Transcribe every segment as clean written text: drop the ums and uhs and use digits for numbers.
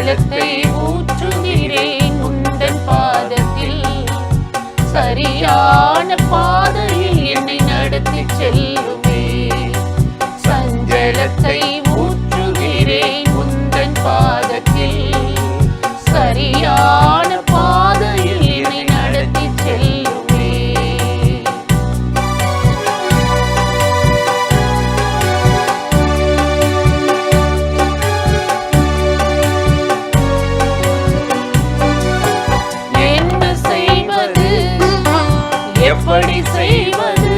சஞ்சலத்தை ஊற்றுகிறேன் உந்தன் பாதத்தில். சரியான பாதையில் என்னை நடத்தி செல்லுமே. சஞ்சலத்தை ஊற்றுகிறேன் உந்தன் பாதத்தில். சரியான பாதையில் என்னை நடத்தி செல்லுமே. என்ன செய்வது, எப்படி செய்வது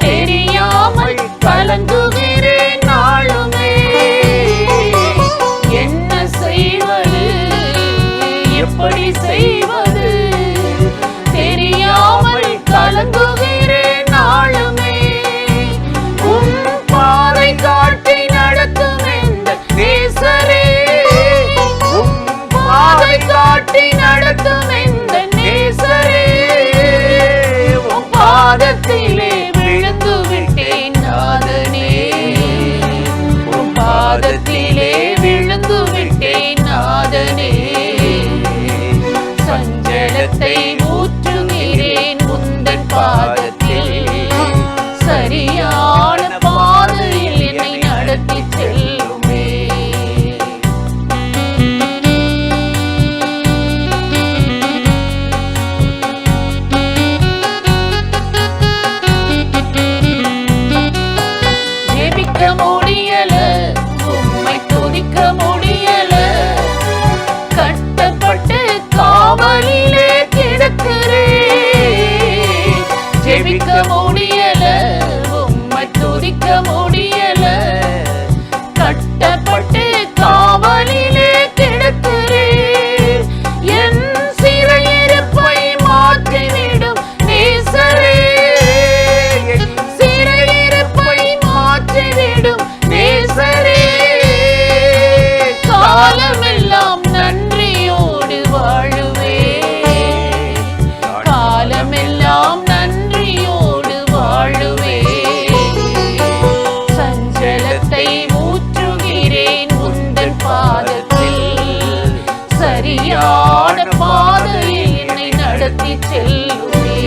தெரியாமல் கலங்குகிறேன் நாளுமே. என்ன செய்வது, எப்படி செய்வது தெரியாமல் கலங்குகிறேன் நாளுமே. உன் பாதை காட்டி நடத்தும் இந்த நேசரே, உன் பாதை காட்டி நடத்தும் இந்த நேசரே. உன் பாதத்திலே விழுந்து விட்டேன் நாதனே. உன் பாதத்திலே விழுந்து விட்டேன் நாதனே. சஞ்சலத்தை ஊற்றுகிறேன் உந்தன் பாதத்தில். சரியான பாதையில் என்னை நடத்தி செல்லுமே. ஜெபிக்க முடியல, உம்மை துதிக்க முடியல. கட்டப்பட்டு காவலிலே கிடக்கிறேன். ஜெபிக்க முடியல, உம்மை துதிக்க முடியல. கட்டப்பட்டு காவலிலே கிடக்கிறேன். என் சிறையிருப்பை மாற்றிவிடும் நேசரே. சிறையிருப்பை மாற்றிவிடும் நேசரே. காலமெல்லாம் நன்றியோடு வாழுவே. காலமெல்லாம் நன்றியோடு வாழுவே. சஞ்சலத்தை ஊற்றுகிறேன் உந்தன் பாதத்தில். சரியான பாதையில் என்னை நடத்தி செல்லுமே.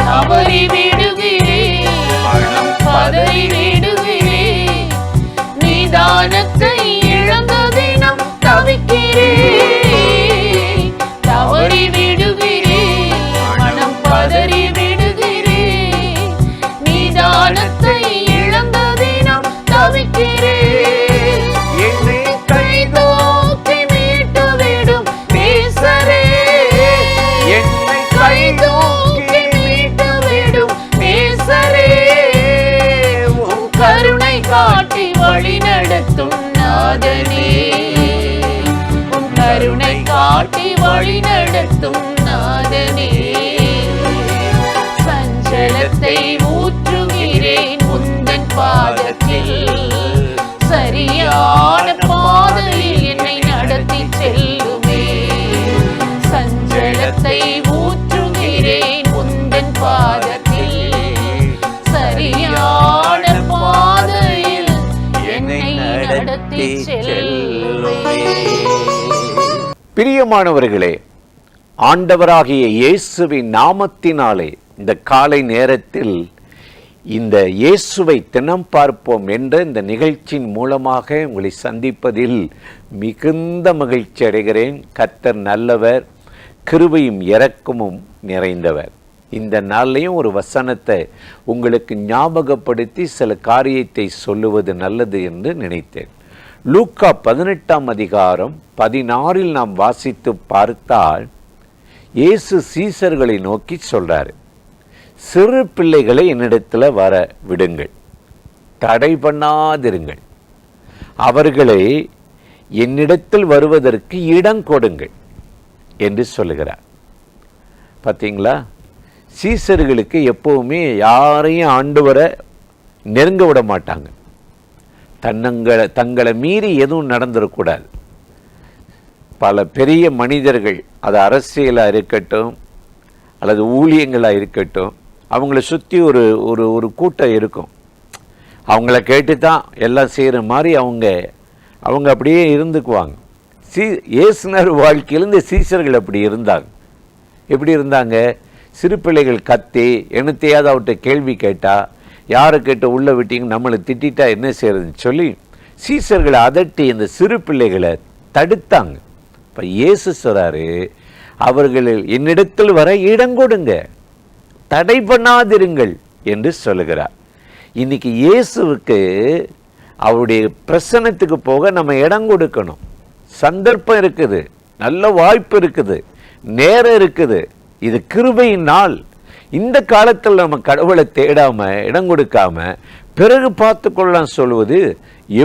தவறி விடுகிறேன், மனம் பதறி விடுகிறேன். நிதானத்தை இழந்த தினம் தவிக்கிறேன். தவறி விடுகிறேன், மனம் பதறி விடுகிறேன். நிதானத்தை இழந்த தினம் தவிக்கிறேன். என்னை கை தூக்கி மீட்டு விடும் நேசரே. என்னை கை தூக்கி மீட்டு விடும் நேசரே. உன் கருணை காட்டி வழி நடத்தும் நாதனே. உன் கருணை காட்டி வழி நடத்தும் நாதனே. சஞ்சலத்தை ஊற்றுகிறேன் உந்தன் பாதத்தில். சரியான பாதையில் என்னை நடத்தி செல்லுமே. சஞ்சலத்தை ஊற்றுகிறேன் உந்தன் பாதத்தில். சரியான பாதையில் என்னை நடத்தி செல்லுமே. பிரியமானவர்களே, ஆண்டவராகிய இயேசுவின் நாமத்தினாலே இந்த காலை நேரத்தில் இந்த இயேசுவை தினம் பார்ப்போம் என்ற இந்த நிகழ்ச்சியின் மூலமாக உங்களை சந்திப்பதில் மிகுந்த மகிழ்ச்சி அடைகிறேன். கர்த்தர் நல்லவர், கிருபையும் இரக்கமும் நிறைந்தவர். இந்த நாள்லையும் ஒரு வசனத்தை உங்களுக்கு ஞாபகப்படுத்தி சில காரியத்தை சொல்லுவது நல்லது என்று நினைத்தேன். லூக்கா 18ஆம் அதிகாரம் 16 நாம் வாசித்து பார்த்தால் இயேசு சீசர்களை நோக்கி சொல்றாரு, சிறு பிள்ளைகளை என்னிடத்தில் வர விடுங்கள், தடை பண்ணாதிருங்கள், அவர்களை என்னிடத்தில் வருவதற்கு இடம் கொடுங்கள் என்று சொல்லுகிறார். பார்த்தீங்களா, சீசர்களுக்கு எப்பவுமே யாரையும் ஆண்டவரை நெருங்க விட மாட்டாங்க. தங்களை மீறி எதுவும் நடந்துடக்கூடாது. பல பெரிய மனிதர்கள், அது அரசியலாக இருக்கட்டும் அல்லது ஊழியங்களாக இருக்கட்டும், அவங்கள சுற்றி ஒரு ஒரு ஒரு கூட்டம் இருக்கும். அவங்கள கேட்டு தான் எல்லாம் செய்கிற மாதிரி அவங்க அப்படியே இருந்துக்குவாங்க. இயேசுனர் வாழ்க்கையில் இந்த சீஷர்கள் அப்படி இருந்தாங்க. எப்படி இருந்தாங்க? சிறு பிள்ளைகள் கத்தி என்னத்தையாவது அவர்கிட்ட கேள்வி கேட்டால், யாரை கேட்ட உள்ளே விட்டீங்க, நம்மளை திட்டா என்ன செய்யறதுன்னு சொல்லி சீஷர்களை அதட்டி இந்த சிறு பிள்ளைகளை தடுத்தாங்க. இப்போ இயேசு சொல்றாரு, அவர்கள் என்னிடத்தில் வர இடம் கொடுங்க, தடை பண்ணாதிருங்கள் என்று சொல்லுகிறார். இன்னைக்கு இயேசுவுக்கு அவருடைய பிரசன்னத்துக்கு போக நம்ம இடம் கொடுக்கணும். சந்தர்ப்பம் இருக்குது, நல்ல வாய்ப்பு இருக்குது, நேரம் இருக்குது. இது கிருபையின் நாள். இந்த காலத்தில் நம்ம கடவுளை தேடாம இடம் கொடுக்காம பிறகு பார்த்து கொள்ளலாம் சொல்வது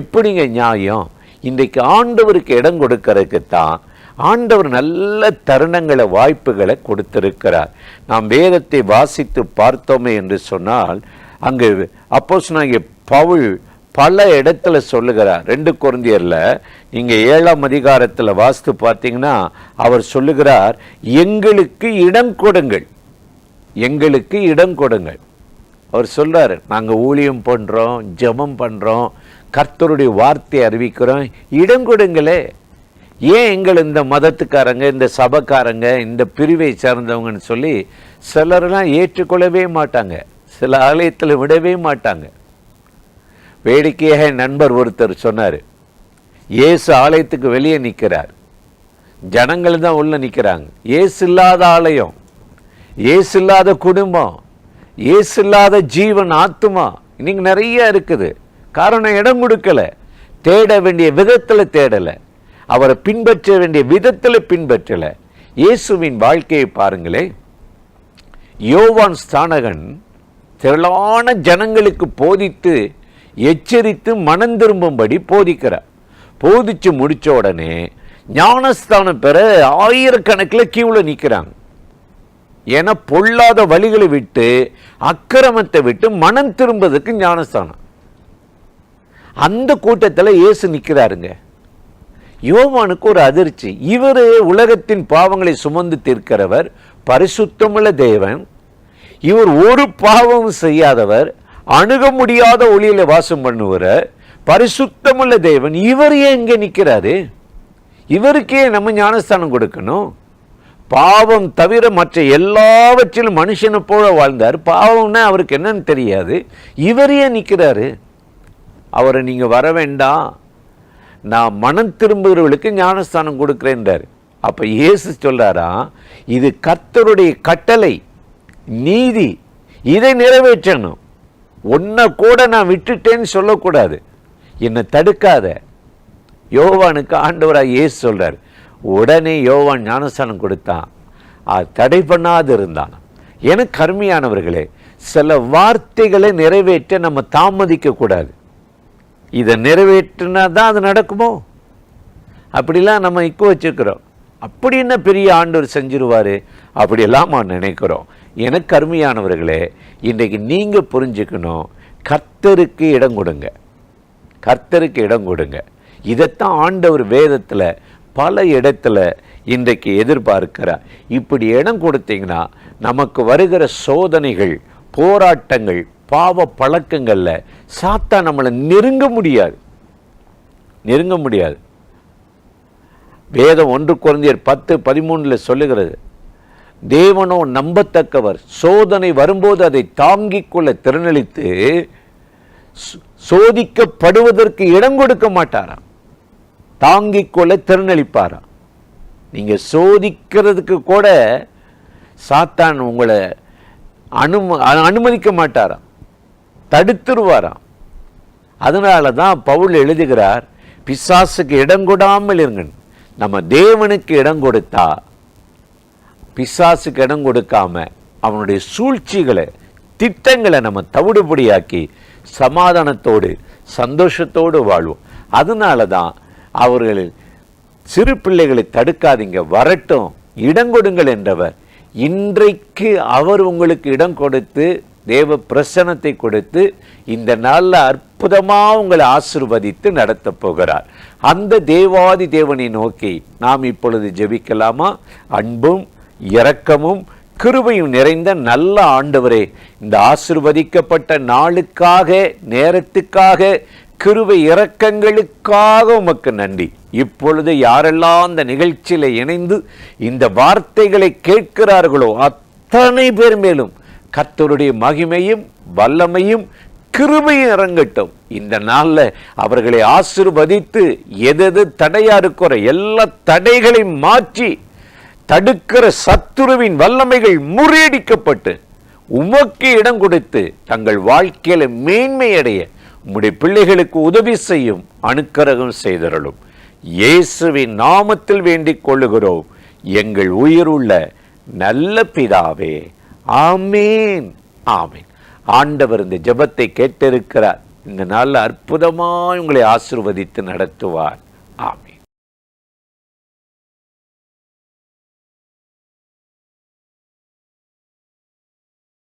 எப்படிங்க நியாயம்? இன்றைக்கு ஆண்டவருக்கு இடம் கொடுக்கறதுக்குத்தான் ஆண்டவர் நல்ல தருணங்களை, வாய்ப்புகளை கொடுத்திருக்கிறார். நாம் வேதத்தை வாசித்து பார்த்தோமே என்று சொன்னால், அங்கு அப்போஸ்தலனாகிய பவுல் பல இடத்துல சொல்லுகிறார். 2 கொரிந்தியர்ல நீங்க 7ஆம் அதிகாரத்தில் வாசித்து பார்த்தீங்கன்னா அவர் சொல்லுகிறார், எங்களுக்கு இடம் கொடுங்கள், எங்களுக்கு இடம் கொடுங்கள். அவர் சொல்றாரு, நாங்கள் ஊழியம் பண்றோம், ஜெபம் பண்றோம், கர்த்தருடைய வார்த்தையை அறிவிக்கிறோம், இடம் கொடுங்களே. ஏன் எங்கள் இந்த மதத்துக்காரங்க, இந்த சபைக்காரங்க, இந்த பிரிவை சார்ந்தவங்கன்னு சொல்லி சிலரெல்லாம் ஏற்றுக்கொள்ளவே மாட்டாங்க, சில ஆலயத்தில் விடவே மாட்டாங்க. வேடிக்கையாக என் நண்பர் ஒருத்தர் சொன்னார், இயேசு ஆலயத்துக்கு வெளியே நிற்கிறார், ஜனங்கள் தான் உள்ள நிற்கிறாங்க. இயேசு இல்லாத ஆலயம், இயேசு இல்லாத குடும்பம், இயேசு இல்லாத ஜீவன், ஆத்துமா இன்னைக்கு நிறைய இருக்குது. காரணம் இடம் கொடுக்கல, தேட வேண்டிய விதத்தில் தேடலை, அவரை பின்பற்ற வேண்டிய விதத்தில் பின்பற்றலை. இயேசுவின் வாழ்க்கையை பாருங்களே. யோவான் ஸ்நானகன் திரளான ஜனங்களுக்கு போதித்து எச்சரித்து மனம் திரும்பும்படி போதிக்கிறார். போதிச்சு முடிச்ச உடனே ஞானஸ்தானம் பெற ஆயிரக்கணக்கில் கியூல நிற்கிறாங்க. ஏன்னா பொல்லாத வழிகளை விட்டு, அக்கிரமத்தை விட்டு மனம் திரும்புவதற்கு ஞானஸ்தானம். அந்த கூட்டத்தில் இயேசு நிற்கிறாருங்க. யோவானுக்கு ஒரு அதிர்ச்சி. இவர் உலகத்தின் பாவங்களை சுமந்து தீர்க்கிறவர், பரிசுத்தமுள்ள தேவன். இவர் ஒரு பாவமும் செய்யாதவர், அணுக முடியாத ஒளியில வாசம் பண்ணுவார், பரிசுத்தமுள்ள தேவன். இவர் ஏன் இங்கே நிற்கிறாரு? இவருக்கே நம்ம ஞானஸ்தானம் கொடுக்கணும். பாவம் தவிர மற்ற எல்லாவற்றிலும் மனுஷனை போல வாழ்ந்தார். பாவம்னா அவருக்கு என்னன்னு தெரியாது. இவர் ஏன் நிற்கிறாரு? அவரை நீங்கள் வர வேண்டாம், நான் மனம் திரும்புகிறவர்களுக்கு ஞானஸ்தானம் கொடுக்குறேன்றார். அப்போ இயேசு சொல்றாரா, இது கர்த்தருடைய கட்டளை, நீதி, இதை நிறைவேற்றணும். ஒன்றை கூட நான் விட்டுட்டேன்னு சொல்லக்கூடாது, என்னை தடுக்காத. யோவானுக்கு ஆண்டவராக இயேசு சொல்றார். உடனே யோவான் ஞானஸ்தானம் கொடுத்தான், அது தடை பண்ணாது இருந்தான். எனக்கு அருமையானவர்களே, சில வார்த்தைகளை நிறைவேற்ற நம்ம தாமதிக்க கூடாது. இதை நிறைவேற்றினா தான் அது நடக்குமோ? அப்படிலாம் நம்ம இக்கு வச்சுக்கிறோம். அப்படி என்ன பெரிய ஆண்டவர் செஞ்சிருவாரு அப்படியெல்லாம் நான் நினைக்கிறோம். எனக்கு அருமையானவர்களே, இன்றைக்கு நீங்கள் புரிஞ்சுக்கணும், கர்த்தருக்கு இடம் கொடுங்க, கர்த்தருக்கு இடம் கொடுங்க. இதைத்தான் ஆண்டவர் வேதத்தில் பல இடத்துல இன்றைக்கு எதிர்பார்க்கிறார். இப்படி இடம் கொடுத்தீங்கன்னா நமக்கு வருகிற சோதனைகள், போராட்டங்கள், பாவ பழக்கங்களில் சாத்தான் நம்மளை நெருங்க முடியாது, நெருங்க முடியாது. வேதம் 1 கொரிந்தியர் 10:13 சொல்லுகிறது, தேவனோ நம்பத்தக்கவர், சோதனை வரும்போது அதை தாங்கிக் கொள்ள திறனளித்து சோதிக்கப்படுவதற்கு இடம் கொடுக்க மாட்டாராம், தாங்கிக் கொள்ள திறனளிப்பாராம். நீங்க சோதிக்கிறதுக்கு கூட சாத்தான் உங்களை அனுமதிக்க மாட்டாராம், தடுத்துருவாராம். அதனால தான் பவுல் எழுதுகிறார், பிசாசுக்கு இடம் கொடாமல் இருங்க. நம்ம தேவனுக்கு இடம் கொடுத்தா, பிசாசுக்கு இடம் கொடுக்காம அவனுடைய சூழ்ச்சிகளை, திட்டங்களை நம்ம தவிடுபடியாக்கி சமாதானத்தோடு சந்தோஷத்தோடு வாழ்வோம். அதனால தான் அவர்கள் சிறு பிள்ளைகளை தடுக்காதீங்க, வரட்டும், இடம் கொடுங்கள் என்றவர். இன்றைக்கு அவர் உங்களுக்கு இடம் கொடுத்து தேவ பிரசன்னத்தை கொடுத்து இந்த நாளில் அற்புதமாக உங்களை ஆசீர்வதித்து நடத்த போகிறார். அந்த தேவாதி தேவனை நோக்கி நாம் இப்பொழுது ஜெபிக்கலாமா? அன்பும் இரக்கமும் கிருபையும் நிறைந்த நல்ல ஆண்டவரே, இந்த ஆசீர்வதிக்கப்பட்ட நாளுக்காக, நேரத்துக்காக, கிருபை இரக்கங்களுக்காக உமக்கு நன்றி. இப்பொழுது யாரெல்லாம் அந்த நிகழ்ச்சியில் இணைந்து இந்த வார்த்தைகளை கேட்கிறார்களோ அத்தனை பேர் மேலும் கர்த்தருடைய மகிமையும் வல்லமையும் கிருபையும் இறங்கட்டும். இந்த நாளில் அவர்களை ஆசீர்வதித்து எது தடையா இருக்கிற எல்லா தடைகளையும் மாற்றி தடுக்கிற சத்துருவின் வல்லமைகள் முறியடிக்கப்பட்டு உமக்கு இடம் கொடுத்து தங்கள் வாழ்க்கையில மேன்மையடைய உம்முடைய பிள்ளைகளுக்கு உதவி செய்யும், அனுக்கிரகம் செய்தருளும். இயேசுவின் நாமத்தில் வேண்டிக் கொள்ளுகிறோம் எங்கள் உயிருள்ள நல்ல பிதாவே. ஆமீன், ஆமீன். ஆண்டவர் இந்த ஜெபத்தை கேட்டிருக்கிறார். இந்த நாளில் அற்புதமாய் உங்களை ஆசீர்வதித்து நடத்துவார். ஆமீன்.